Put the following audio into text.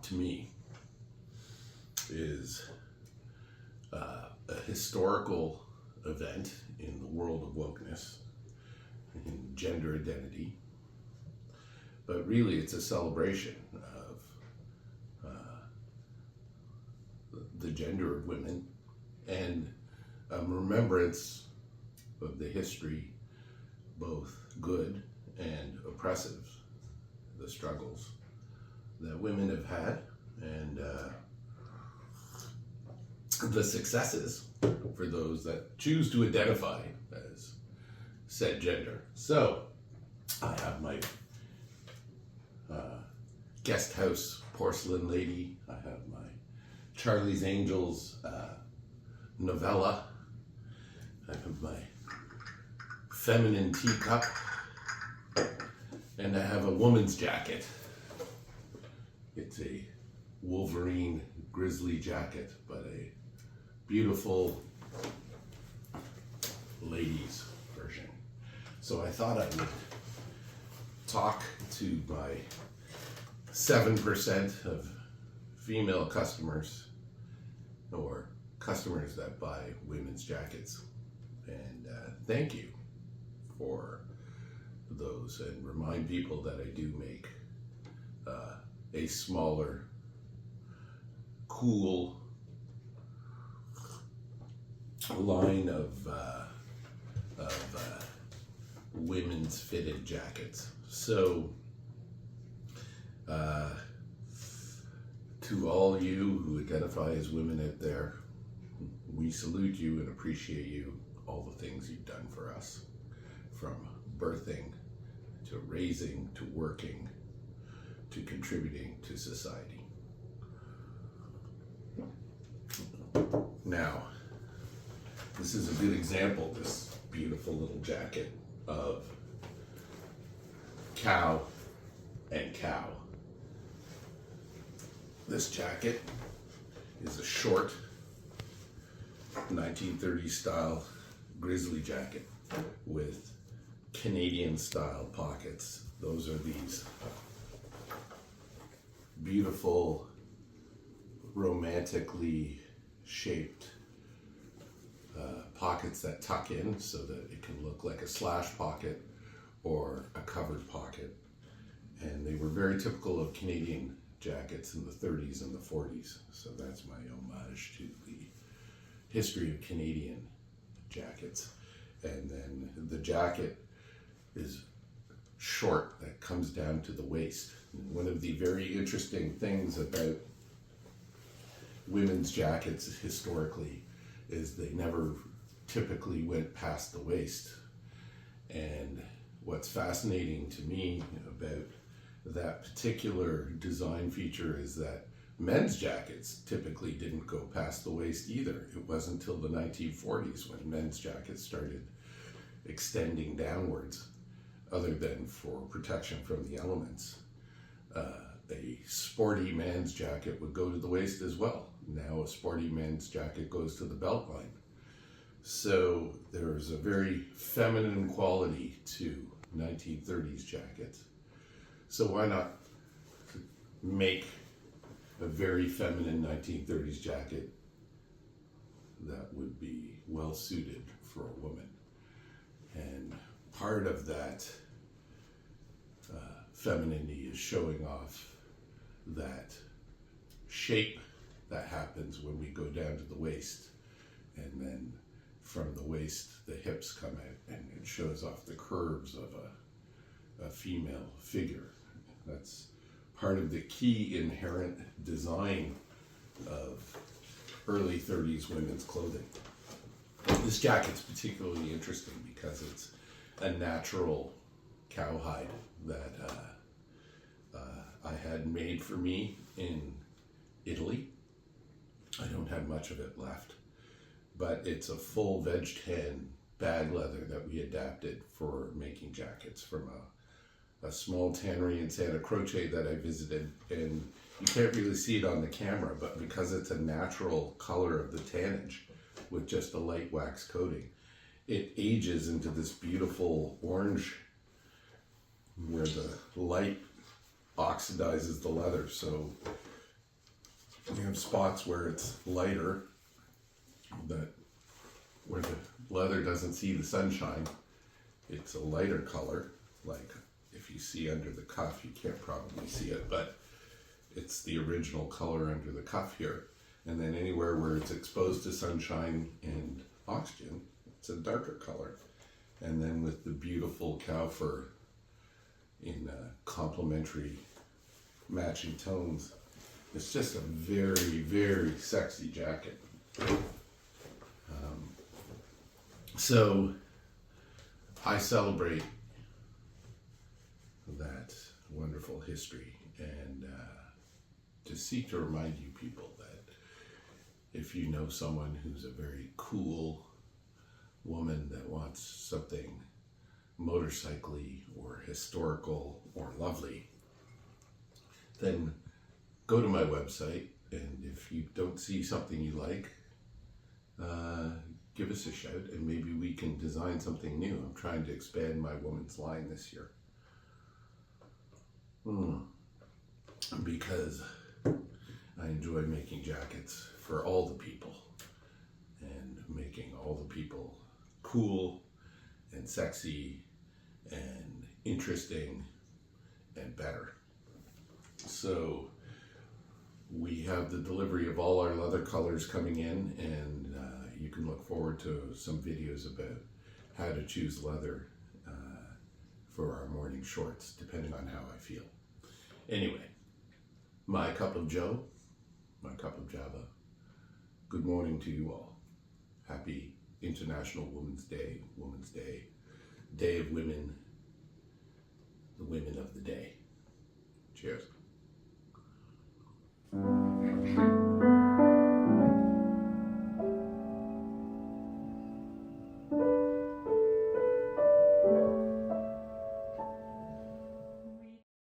to me, is a historical event in the world of wokeness, in gender identity, but really it's a celebration of the gender of women and a remembrance of the history, both good and oppressive, the struggles that women have had, and the successes for those that choose to identify as said gender. So I have my guest house porcelain lady. I have my Charlie's Angels novella. I have my feminine teacup, and I have a woman's jacket. It's a Wolverine grizzly jacket, but a beautiful ladies version. So I thought I would talk to my 7% of female customers, or customers that buy women's jackets, and thank you for those, and remind people that I do make a smaller, cool line of women's fitted jackets. So to all you who identify as women out there, we salute you and appreciate you, all the things you've done for us, from birthing to raising to working to contributing to society. Now, this is a good example, this beautiful little jacket of cow and cow. This jacket is a short 1930s style grizzly jacket with Canadian style pockets. Those are these beautiful, romantically shaped pockets that tuck in so that it can look like a slash pocket or a covered pocket. And they were very typical of Canadian jackets in the 30s and the 40s. So that's my homage to the history of Canadian jackets. And then the jacket is short, that comes down to the waist. And one of the very interesting things about women's jackets historically is they never typically went past the waist. And what's fascinating to me about that particular design feature is that men's jackets typically didn't go past the waist either. It wasn't until the 1940s when men's jackets started extending downwards, other than for protection from the elements. A sporty man's jacket would go to the waist as well. Now a sporty man's jacket goes to the belt line. So there's a very feminine quality to 1930s jackets. So why not make a very feminine 1930s jacket that would be well suited for a woman? And part of that femininity is showing off that shape that happens when we go down to the waist, and then from the waist the hips come out, and it shows off the curves of a female figure. That's part of the key inherent design of early 30s women's clothing. This jacket's particularly interesting because it's a natural cowhide that I had made for me in Italy. I don't have much of it left, but it's a full veg tan bag leather that we adapted for making jackets from a small tannery in Santa Croce that I visited. And you can't really see it on the camera, but because it's a natural color of the tannage with just a light wax coating, it ages into this beautiful orange where the light oxidizes the leather. So You have spots where it's lighter, where the leather doesn't see the sunshine. It's a lighter color, like if you see under the cuff, you can't probably see it, but it's the original color under the cuff here. And then anywhere where it's exposed to sunshine and oxygen, it's a darker color. And then with the beautiful cow fur in complementary matching tones, it's just a very, very sexy jacket. So I celebrate that wonderful history and to seek to remind you people that if you know someone who's a very cool woman that wants something motorcycly or historical or lovely, then go to my website, and if you don't see something you like, give us a shout and maybe we can design something new. I'm trying to expand my woman's line this year. Because I enjoy making jackets for all the people and making all the people cool and sexy and interesting and better. So we have the delivery of all our leather colors coming in, and you can look forward to some videos about how to choose leather for our morning shorts, depending on how I feel. Anyway, my cup of Joe, my cup of Java, good morning to you all. Happy International Women's Day, Day of Women, the women of the day. Cheers.